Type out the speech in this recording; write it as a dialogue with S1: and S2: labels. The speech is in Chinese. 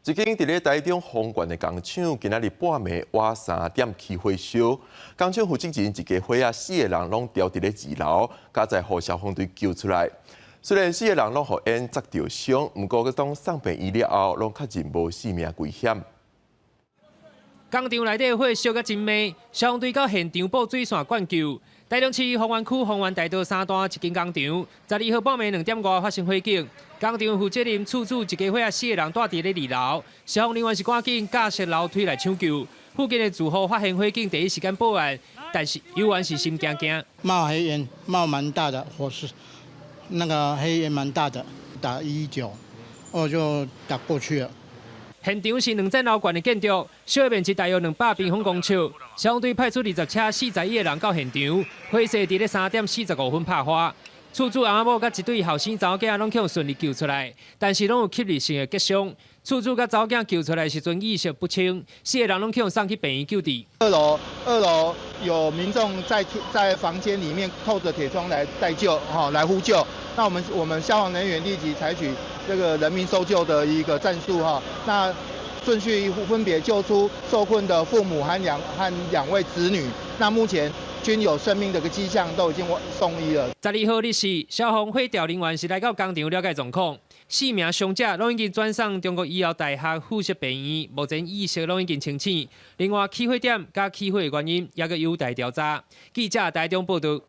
S1: 一间伫咧台中丰原的工厂，今仔日半暝晚3点起火烧。工厂负责人一家伙仔4个人拢掉伫咧2楼，加在互消防队救出来。虽然4个人拢互因砸着伤，不过当送病院了后，拢确认无性命危险。
S2: 工厂内底火烧甲真猛，消防队到现场布水线灌救。台中市丰原区丰原大道3段一间工厂，12号半暝2点外发生火警。工厂负责人处主一家伙仔4个人住伫咧2楼，消防人员是赶紧架设楼梯来抢救。附近的住户发现火警，第一时间报案，但是有员是心惊惊。
S3: 冒黑烟，冒蛮大的火势，那个黑烟蛮大的，打119，我就打过去了。
S2: 现场是2层楼高的建筑，小面积大约200平方公尺。消防队派出20车41个人到现场，火势伫咧3点45分爆发。厝主阿某甲一对后生查某囝拢去顺利救出来，但是拢有吸入性的割伤。厝主甲查某囝救出来时阵意识不清，4个人拢去送去病院救治。
S4: 二楼有民众在房间里面透着铁窗来待救，来呼救。那我们消防人员立即采取这个人民搜救的一个战术那顺序分别救出受困的父母和两位子女。那目前均有生命的迹象，都已经送医了。
S2: 12号日时，消防火调人员是来到工厂了解状况，4名伤者拢已经转送中国医药大学附设病院，目前意识拢已经清醒。另外，起火点甲起火的原因也搁有待调查。记者台中报道。